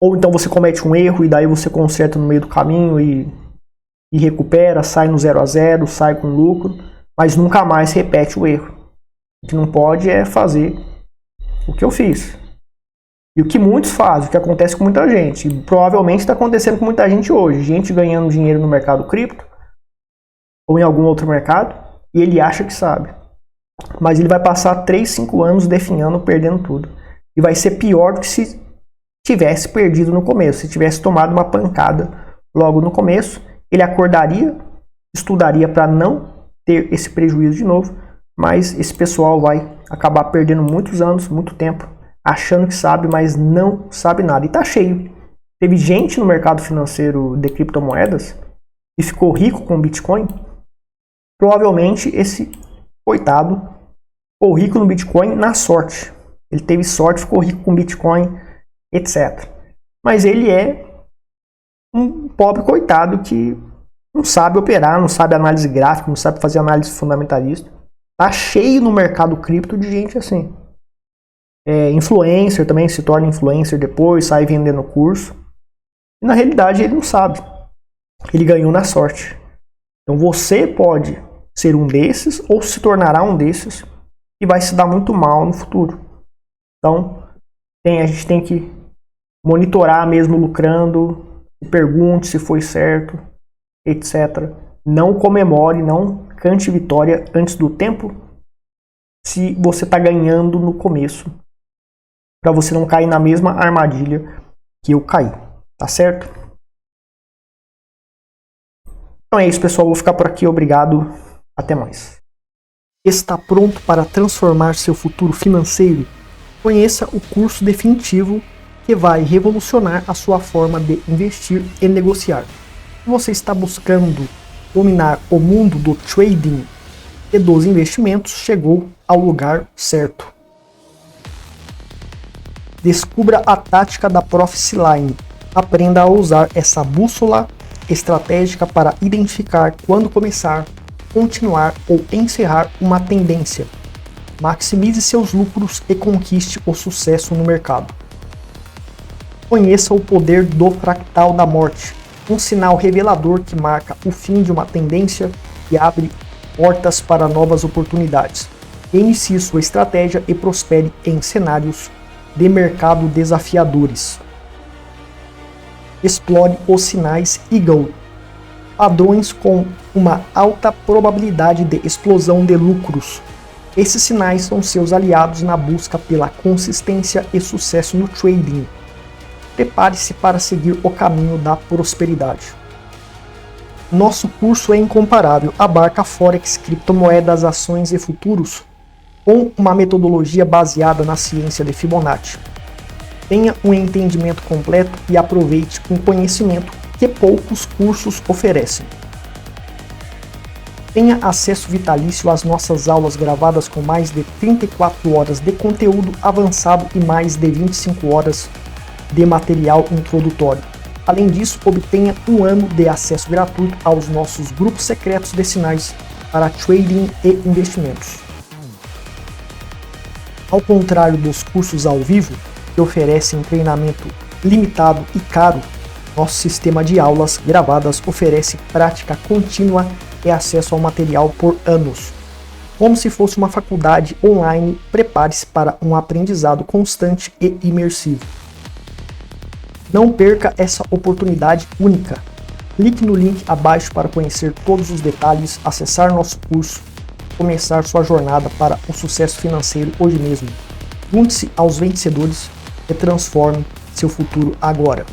Ou então você comete um erro e daí você conserta no meio do caminho e recupera, sai no 0 a 0, sai com lucro, mas nunca mais repete o erro. O que não pode é fazer o que eu fiz. E o que muitos fazem, o que acontece com muita gente, e provavelmente está acontecendo com muita gente hoje, gente ganhando dinheiro no mercado cripto ou em algum outro mercado, e ele acha que sabe. Mas ele vai passar 3, 5 anos definhando, perdendo tudo. E vai ser pior do que se tivesse perdido no começo, se tivesse tomado uma pancada logo no começo, ele acordaria, estudaria para não ter esse prejuízo de novo, mas esse pessoal vai acabar perdendo muitos anos, muito tempo, achando que sabe, mas não sabe nada. E tá cheio. Teve gente no mercado financeiro de criptomoedas e ficou rico com Bitcoin. Provavelmente esse coitado ficou rico no Bitcoin na sorte. Ele teve sorte, ficou rico com Bitcoin, etc. Mas ele é um pobre coitado que não sabe operar, não sabe análise gráfica, não sabe fazer análise fundamentalista. Tá cheio no mercado cripto de gente assim. Influencer também se torna influencer depois, sai vendendo curso. E na realidade ele não sabe. Ele ganhou na sorte. Então você pode ser um desses ou se tornará um desses e vai se dar muito mal no futuro. Então a gente tem que monitorar mesmo lucrando, pergunte se foi certo, etc. Não comemore, não cante vitória antes do tempo se você está ganhando no começo, para você não cair na mesma armadilha que eu caí, tá certo? Então é isso, pessoal, vou ficar por aqui, obrigado, até mais. Está pronto para transformar seu futuro financeiro? Conheça o curso definitivo que vai revolucionar a sua forma de investir e negociar. Se você está buscando dominar o mundo do trading e dos investimentos, chegou ao lugar certo. Descubra a tática da Prophecy Line. Aprenda a usar essa bússola estratégica para identificar quando começar, continuar ou encerrar uma tendência. Maximize seus lucros e conquiste o sucesso no mercado. Conheça o poder do fractal da morte, um sinal revelador que marca o fim de uma tendência e abre portas para novas oportunidades. Inicie sua estratégia e prospere em cenários de mercado desafiadores. Explore os sinais Eagle, padrões com uma alta probabilidade de explosão de lucros. Esses sinais são seus aliados na busca pela consistência e sucesso no trading. Prepare-se para seguir o caminho da prosperidade. Nosso curso é incomparável, abarca Forex, criptomoedas, ações e futuros, com uma metodologia baseada na ciência de Fibonacci. Tenha um entendimento completo e aproveite um conhecimento que poucos cursos oferecem. Tenha acesso vitalício às nossas aulas gravadas com mais de 34 horas de conteúdo avançado e mais de 25 horas de material introdutório. Além disso, obtenha um ano de acesso gratuito aos nossos grupos secretos de sinais para trading e investimentos. Ao contrário dos cursos ao vivo, que oferecem treinamento limitado e caro, nosso sistema de aulas gravadas oferece prática contínua e acesso ao material por anos. Como se fosse uma faculdade online, prepare-se para um aprendizado constante e imersivo. Não perca essa oportunidade única. Clique no link abaixo para conhecer todos os detalhes, acessar nosso curso, começar sua jornada para o sucesso financeiro hoje mesmo. Junte-se aos vencedores e transforme seu futuro agora.